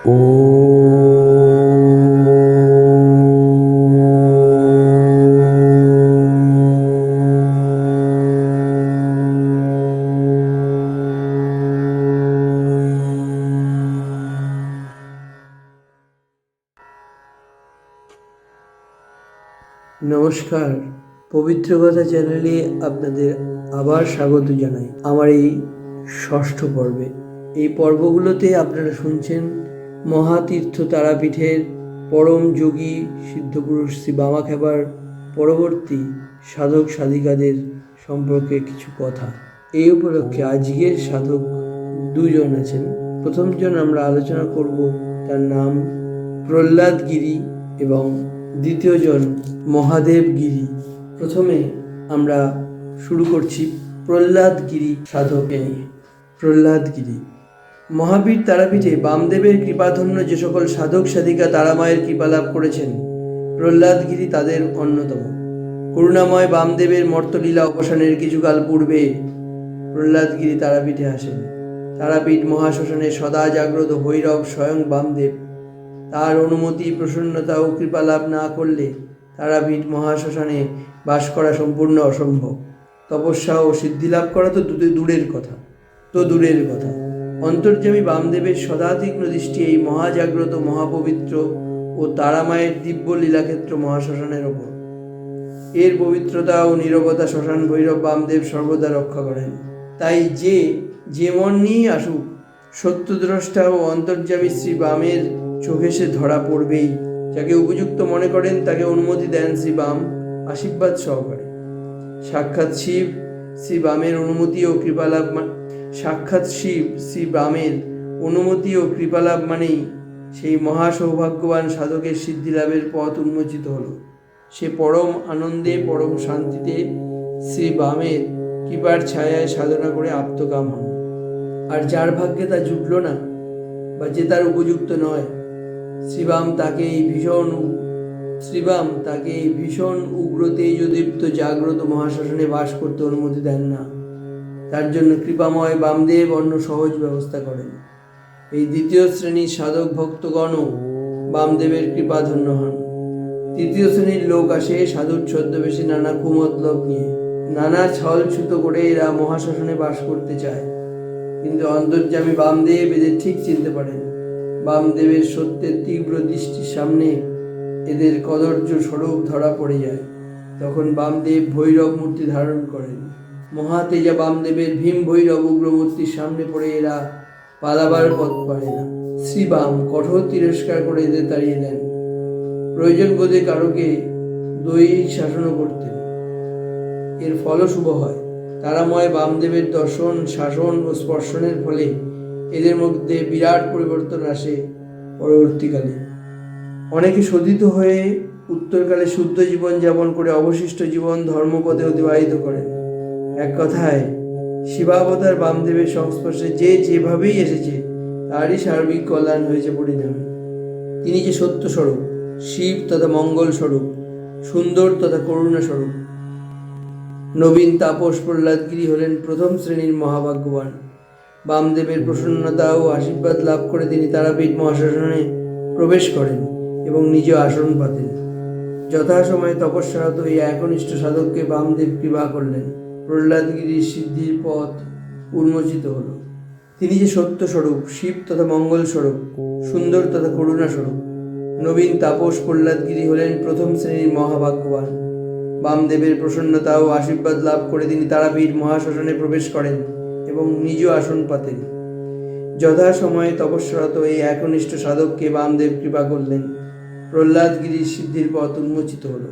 নমস্কার, পবিত্র কথা চ্যানেলে আপনাদের আবার স্বাগত জানাই আমার এই ষষ্ঠ পর্বে। এই পর্বগুলোতে আপনারা শুনছেন মহাতীর্থ তারাপীঠের পরম যোগী সিদ্ধপুরুষ শ্রী বামাখ্যাপার পরবর্তী সাধক সাধিকাদের সম্পর্কে কিছু কথা। এই উপলক্ষে আজকের সাধক দুজন আছেন। প্রথমজন আমরা আলোচনা করব, তার নাম প্রহ্লাদ গিরি এবং দ্বিতীয়জন মহাদেব গিরি। প্রথমে আমরা শুরু করছি প্রহ্লাদ গিরি সাধককে নিয়ে। প্রহ্লাদ গিরি মহাবীর তারাপীঠে বামদেবের কৃপাধন্য যে সকল সাধক সাধিকা তারামায়ের কৃপা লাভ করেছেন, প্রহ্লাদ গিরি তাদের অন্যতম। করুণাময় বামদেবের মর্তলীলা অবসানের কিছুকাল পূর্বে প্রহ্লাদ গিরি তারাপীঠে আসেন। তারাপীঠ মহাশ্মশানে সদা জাগ্রত ভৈরব স্বয়ং বামদেব। তার অনুমতি, প্রসন্নতা ও কৃপা লাভ না করলে তারাপীঠ মহাশ্মশানে বাস করা সম্পূর্ণ অসম্ভব। তপস্যা ও সিদ্ধি লাভ করা তো দূরের কথা। অন্তর্যামী বামদেবের সদাতীক্ষ্ণ দৃষ্টি এই মহাজাগ্রত, মহাপবিত্র ও তারামায়ের দিব্য লীলাক্ষেত্র মহাশ্মশানের ওপর। এর পবিত্রতা ও নীরবতা শ্মশান ভৈরব বামদেব সর্বদা রক্ষা করেন। তাই যে মন নিয়েই আসুক, সত্যদ্রষ্টা ও অন্তর্যামী শ্রী বামের চোখে সে ধরা পড়বেই। যাকে উপযুক্ত মনে করেন তাকে অনুমতি দেন শ্রী বাম আশীর্বাদ সহকারে। সাক্ষাৎ শিব শ্রী বামের অনুমতি ও কৃপালাভ মানেই সেই মহা সৌভাগ্যবান সাধকের সিদ্ধি লাভের পথ উন্মোচিত হল। সে পরম আনন্দে, পরম শান্তিতে শ্রী বামের কৃপার ছায়ায় সাধনা করে আপ্তকাম হন। আর যার ভাগ্যে তা জুটল না বা যে তার উপযুক্ত নয়, শ্রীবাম তাকে এই ভীষণ উগ্র তেজদীপ্ত জাগ্রত মহাশ্মশানে বাস করতে অনুমতি দেন না। তার জন্য কৃপাময় বামদেব অন্য সহজ ব্যবস্থা করেন। এই দ্বিতীয় শ্রেণীর সাধক ভক্তগণও বামদেবের কৃপাধন্য হন। তৃতীয় শ্রেণীর লোক আসে সাধুর ছদ্মবেশী নানা কুমতলব নিয়ে। নানা ছল ছুতো করে এরা মহাশ্মশানে বাস করতে চায়, কিন্তু অন্তর্যামী বামদেব এদের ঠিক চিনতে পারেন। বামদেবের সত্যের তীব্র দৃষ্টির সামনে এদের কদর্য স্বরূপ ধরা পড়ে যায়। তখন বামদেব ভৈরব মূর্তি ধারণ করেন। মহাতেজা বামদেবের ভীম ভৈরব উগ্র মূর্তির সামনে পড়ে এরা পালাবার পথ পায় না। শ্রী বাম কঠোর তিরস্কার করে এদের তাড়িয়ে দেন। প্রয়োজন বোধে কারোকে দৈহিক শাসনও করতেন। এর ফলও শুভ হয়। তারাময় বামদেবের দর্শন, শাসন ও স্পর্শনের ফলে এদের মধ্যে বিরাট পরিবর্তন আসে। পরবর্তীকালে অনেকে শোধিত হয়ে উত্তরকালে শুদ্ধ জীবন যাপন করে অবশিষ্ট জীবন ধর্মপথে অতিবাহিত করেন। এক কথায় শিবাবতার বামদেবের সংস্পর্শে যে যেভাবেই এসেছে তারই সার্বিক কল্যাণ হয়েছে পরিণামে। তিনি যে সত্য স্বরূপ, শিব তথা মঙ্গল স্বরূপ, সুন্দর তথা করুণা স্বরূপ। নবীন তাপস প্রহ্লাদ গিরি হলেন প্রথম শ্রেণীর মহাভাগ্যবান। বামদেবের প্রসন্নতা ও আশীর্বাদ লাভ করে তিনি তারাপীঠ মহাশ্মশানে প্রবেশ করেন এবং নিজ আসন পাতেন। যথাসময়ে তপস্যারত এই একনিষ্ঠ সাধককে বামদেব কৃপা করলেন। প্রহ্লাদ গিরির সিদ্ধির পথ উন্মোচিত হল। তিনি যে সত্য স্বরূপ, শিব তথা মঙ্গল স্বরূপ, সুন্দর তথা করুণা স্বরূপ। নবীন তাপস প্রহ্লাদ গিরি হলেন প্রথম শ্রেণীর মহাভাগ্যবান। বামদেবের প্রসন্নতা ও আশীর্বাদ লাভ করে তিনি তারাপীঠ মহাশ্মশানে প্রবেশ করেন এবং নিজ আসন পাতেন। যথাসময়ে তপস্যারত এই একনিষ্ঠ সাধককে বামদেব কৃপা করলেন। প্রহ্লাদ গিরির সিদ্ধির পথ উন্মোচিত হল।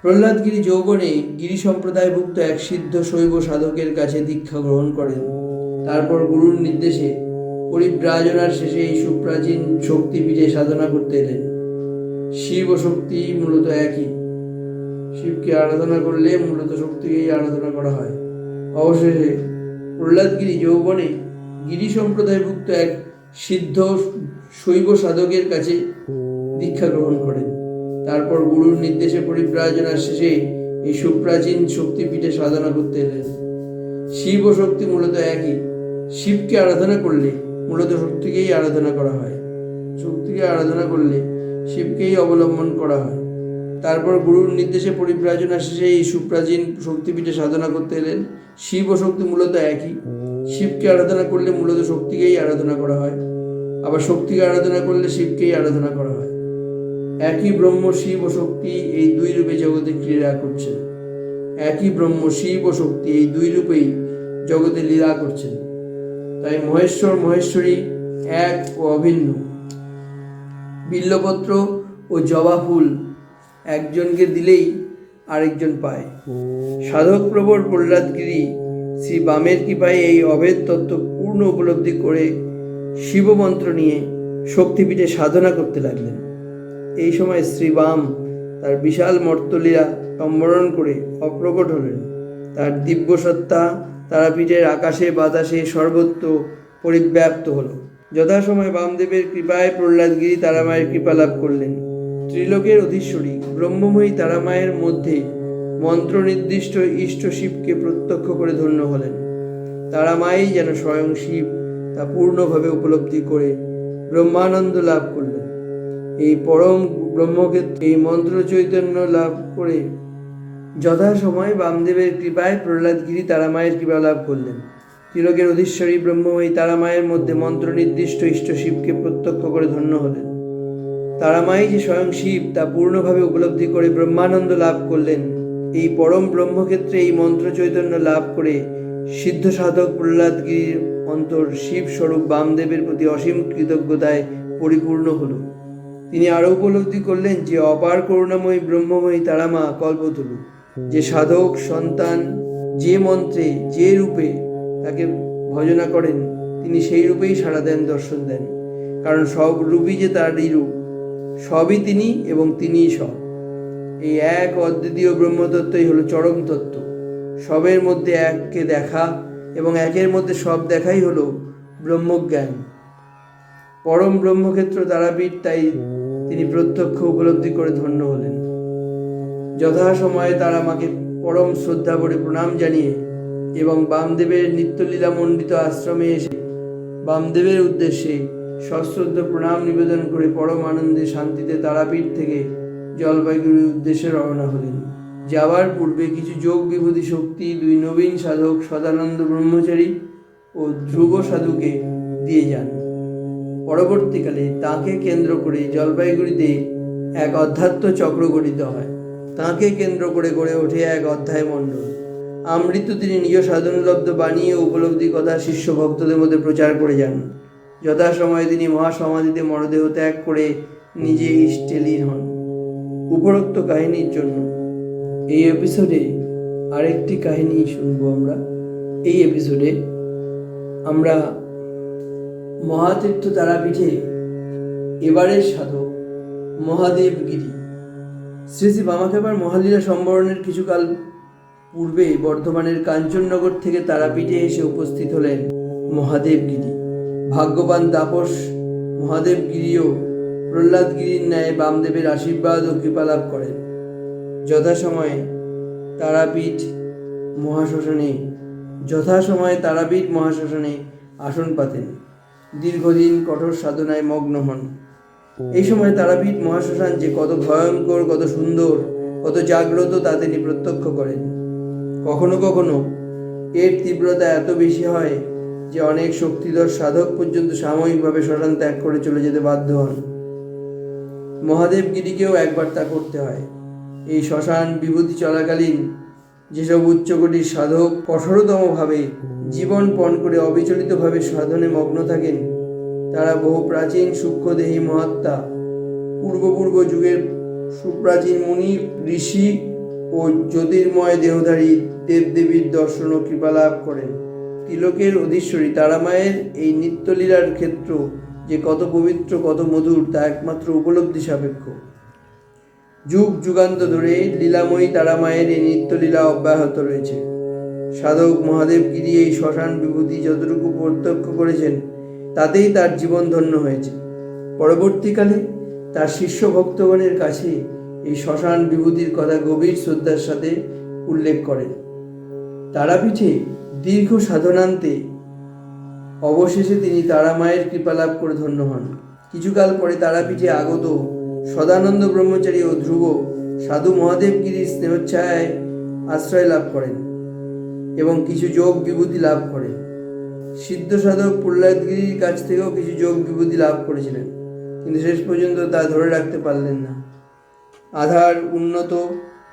প্রহ্লাদ গিরি যৌবনে গিরি সম্প্রদায়ভুক্ত এক সিদ্ধ শৈব সাধকের কাছে দীক্ষা গ্রহণ করেন। তারপর গুরুর নির্দেশে পরিব্রাজনার শেষে এই সুপ্রাচীন শক্তিপীঠে সাধনা করতে এলেন। শিব ও শক্তি মূলত একই। শিবকে আরাধনা করলে মূলত শক্তিকেই আরাধনা করা হয়। অবশেষে প্রহ্লাদ গিরি যৌবনে গিরি সম্প্রদায়ভুক্ত এক সিদ্ধ শৈব সাধকের কাছে দীক্ষা গ্রহণ করেন। তারপর গুরুর নির্দেশে পরিব্রাজনার শেষে এই সুপ্রাচীন শক্তিপীঠে সাধনা করতে এলেন। শিব ও শক্তি মূলত একই। শিবকে আরাধনা করলে মূলত শক্তিকেই আরাধনা করা হয়। শক্তিকে আরাধনা করলে শিবকেই অবলম্বন করা হয়। তারপর গুরুর নির্দেশে পরিব্রাজনা শেষে এই সুপ্রাচীন শক্তিপীঠে সাধনা করতে এলেন। শিব ও শক্তি মূলত একই। শিবকে আরাধনা করলে মূলত শক্তিকেই আরাধনা করা হয়, আবার শক্তিকে আরাধনা করলে শিবকেই আরাধনা করা হয়। একই ব্রহ্ম শিব ও শক্তি এই দুই রূপে জগতে ক্রীড়া করছেন। একই ব্রহ্ম শিব ও শক্তি এই দুই রূপেই জগতে লীলা করছেন। তাই মহেশ্বর মহেশ্বরী এক ও অভিন্ন। বিল্লপত্র ও জবা ফুল একজনকে দিলেই আরেকজন পায়। সাধক প্রবর প্রহ্লাদগিরি শ্রী বামের কৃপায় এই অভেদ তত্ত্ব পূর্ণ উপলব্ধি করে শিবমন্ত্র নিয়ে শক্তিপীঠে সাধনা করতে লাগলেন। এই সময় শ্রী বাম তার বিশাল মর্তলীলা সম্বরণ করে অপ্রকট হলেন। তার দিব্যসত্তা তারাপীঠের আকাশে বাতাসে সর্বত্র পরিব্যাপ্ত হল। যথাসময়ে বামদেবের কৃপায় প্রহ্লাদগিরি তারামায়ের কৃপা লাভ করলেন। ত্রিলোকের অধীশ্বরী ব্রহ্মময়ী তারামায়ের মধ্যে মন্ত্র নির্দিষ্ট ইষ্ট শিবকে প্রত্যক্ষ করে ধন্য হলেন। তারামাই যেন স্বয়ং শিব তা পূর্ণভাবে উপলব্ধি করে ব্রহ্মানন্দ লাভ করলেন। এই পরম ব্রহ্মক্ষেত্রে এই মন্ত্র চৈতন্য লাভ করে যথাসময়ে বামদেবের কৃপায় প্রহ্লাদগিরি তারামায়ের কৃপা লাভ করলেন। ত্রিলোকের অধীশ্বরী ব্রহ্মময়ী তারামায়ের মধ্যে মন্ত্র নির্দিষ্ট ইষ্ট শিবকে প্রত্যক্ষ করে ধন্য হলেন। তারামাই যে স্বয়ং শিব তা পূর্ণভাবে উপলব্ধি করে ব্রহ্মানন্দ লাভ করলেন। এই পরম ব্রহ্মক্ষেত্রে এই মন্ত্র চৈতন্য লাভ করে সিদ্ধ সাধক প্রহ্লাদগিরির অন্তর শিব স্বরূপ বামদেবের প্রতি অসীম কৃতজ্ঞতায় পরিপূর্ণ হল। তিনি আরো উপলব্ধি করলেন যে অপার করুণাময়ী ব্রহ্মময়ী তারামা কল্পতরু। যে সাধক সন্তান যে মন্ত্রে যে রূপে তাকে ভজনা করেন তিনি সেই রূপেই সাড়া দেন, দর্শন দেন। কারণ সব রূপই যে তারই রূপ, সবই তিনি এবং তিনিই সব। এই এক অদ্বিতীয় ব্রহ্মতত্ত্বই হলো চরম তত্ত্ব। সবের মধ্যে এককে দেখা এবং একের মধ্যে সব দেখাই হলো ব্রহ্মজ্ঞান। পরম ব্রহ্মক্ষেত্র তারাপীঠ তাই তিনি প্রত্যক্ষ উপলব্ধি করে ধন্য হলেন। যথাসময়ে তারামাকে পরম শ্রদ্ধা ভরে প্রণাম জানিয়ে এবং বামদেবের নিত্যলীলা মণ্ডিত আশ্রমে এসে বামদেবের উদ্দেশ্যে সশ্রদ্ধ প্রণাম নিবেদন করে পরম আনন্দে শান্তিতে তারাপীঠ থেকে জলপাইগুড়ির উদ্দেশ্যে রওনা হলেন। যাওয়ার পূর্বে কিছু যোগ বিভূতি শক্তি দুই নবীন সাধক সদানন্দ ব্রহ্মচারী ও ধ্রুব সাধুকে দিয়ে যান। পরবর্তীকালে তাঁকে কেন্দ্র করে জলপাইগুড়িতে এক অধ্যাত্ম চক্র গঠিত হয়। তাঁকে কেন্দ্র করে গড়ে ওঠে এক অধ্যায় মণ্ডল। আমৃত্যু তিনি নিজ সাধনলব্ধ বাণী ও উপলব্ধি কথা শিষ্য ভক্তদের মধ্যে প্রচার করে যান। যথাসময়ে তিনি মহাসমাধিতে মরদেহ ত্যাগ করে নিজে ইষ্টে লীন হন। উপরোক্ত কাহিনীর জন্য এই এপিসোডে আরেকটি কাহিনী শুনবো আমরা। এই এপিসোডে আমরা মহাতীর্থ তারাপীঠে এবারের সাধক মহাদেবগিরি শ্রী শ্রী বামাখ্যাপার মহালীলা সম্বরণের কিছুকাল পূর্বে বর্ধমানের কাঞ্চননগর থেকে তারাপীঠে এসে উপস্থিত হলেন মহাদেবগিরি। ভাগ্যবান তাপস মহাদেবগিরিও প্রহ্লাদগিরির ন্যায় বামদেবের আশীর্বাদ ও কৃপা লাভ করেন। যথাসময়ে তারাপীঠ মহাশ্মশানে আসন পাতেন। দীর্ঘদিন কঠোর সাধনায় মগ্ন হন। এই সময় তারাপীঠ মহাশ্মশান যে কত ভয়ঙ্কর, কত সুন্দর, কত জাগ্রত তা তিনি প্রত্যক্ষ করেন। কখনো কখনো এর তীব্রতা এত বেশি হয় যে অনেক শক্তিধর সাধক পর্যন্ত সাময়িকভাবে শ্মশান ত্যাগ করে চলে যেতে বাধ্য হন। মহাদেবগিরিকেও একবার তা করতে হয়। এই শ্মশান বিভূতি চলাকালীন যেসব উচ্চকোটির সাধক কঠোরতমভাবে জীবন পণ করে অবিচলিতভাবে সাধনে মগ্ন থাকেন তারা বহু প্রাচীন সূক্ষ্মদেহী মহাত্মা, পূর্ব যুগের সুপ্রাচীন মুনি, ঋষি ও জ্যোতির্ময় দেহধারী দেবদেবীর দর্শন ও কৃপা লাভ করেন। তিলকের অধীশ্বরী তারামায়ের এই নিত্যলীলার ক্ষেত্র যে কত পবিত্র, কত মধুর তা একমাত্র উপলব্ধি সাপেক্ষ। যুগ যুগান্ত ধরে লীলাময়ী তারামায়ের এই নিত্যলীলা অব্যাহত রয়েছে। সাধক মহাদেবগিরি এই শ্মশান বিভূতি যতটুকু প্রত্যক্ষ করেছেন তাতেই তার জীবন ধন্য হয়েছে। পরবর্তীকালে তার শিষ্য ভক্তগণের কাছে এই শ্মশান বিভূতির কথা গভীর শ্রদ্ধার সাথে উল্লেখ করেন। তারাপীঠে দীর্ঘ সাধনান্তে অবশেষে তিনি তারামায়ের কৃপা লাভ করে ধন্য হন। কিছুকাল পরে তারাপীঠে আগত সদানন্দ ব্রহ্মচারী ও ধ্রুব সাধু মহাদেবগিরির স্নেহচ্ছায়ায় আশ্রয় লাভ করেন এবং কিছু যোগ বিভূতি লাভ করেন। সিদ্ধ সাধক প্রহ্লাদগিরির কাছ থেকেও কিছু যোগ বিভূতি লাভ করেছিলেন, কিন্তু শেষ পর্যন্ত তা ধরে রাখতে পারলেন না। আধার উন্নত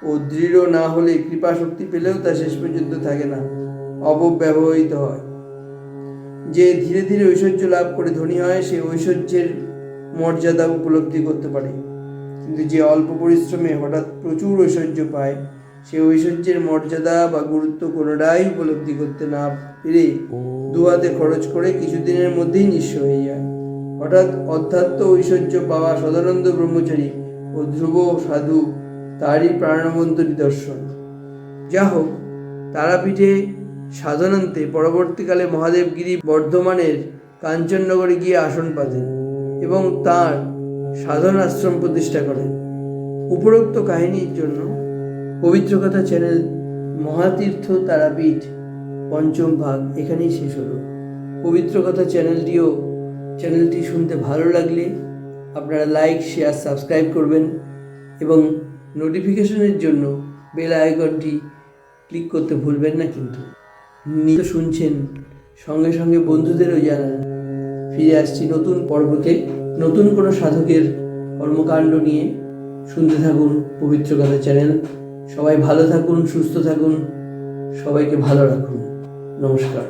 ও দৃঢ় না হলে কৃপা শক্তি পেলেও তা শেষ পর্যন্ত থাকে না, অপব্যবহৃত হয়। যে ধীরে ধীরে ঐশ্বর্য লাভ করে ধনী হয়, সে ঐশ্বর্যের মর্যাদা উপলব্ধি করতে পারে, কিন্তু যে অল্প পরিশ্রমে হঠাৎ প্রচুর ঐশ্বর্য পায়, সে ঐশ্বর্যের মর্যাদা বা গুরুত্ব কোনোটাই উপলব্ধি করতে না পেরে দুহাতে খরচ করে কিছুদিনের মধ্যেই নিঃস্ব হয়ে যায়। হঠাৎ অধ্যাত্ম ঐশ্বর্য পাওয়া সদানন্দ ব্রহ্মচারী ও ধ্রুব সাধু তারই প্রাণবন্ত নিদর্শন। যা হোক, তারাপীঠে সাধনান্তে পরবর্তীকালে মহাদেবগিরি বর্ধমানের কাঞ্চননগরে গিয়ে আসন পাতেন এবং তাঁর সাধন আশ্রম প্রতিষ্ঠা করেন। উপরোক্ত কাহিনীর জন্য পবিত্র কথা চ্যানেল মহাতীর্থ তারাপীঠ পঞ্চম ভাগ এখানেই শেষ হলো। পবিত্র কথা চ্যানেলটি শুনতে ভালো লাগলে আপনারা লাইক, শেয়ার, সাবস্ক্রাইব করবেন এবং নোটিফিকেশনের জন্য বেল আইকনটি ক্লিক করতে ভুলবেন না। কিন্তু নিয়মিত শুনছেন, সঙ্গে সঙ্গে বন্ধুদেরও জানান। ফিরে আসছি নতুন পর্বতে, নতুন কোনো সাধকের কর্মকাণ্ড নিয়ে। শুনতে থাকুন পবিত্র কথা চ্যানেল। সবাই ভালো থাকুন, সুস্থ থাকুন, সবাইকে ভালো রাখুন। নমস্কার।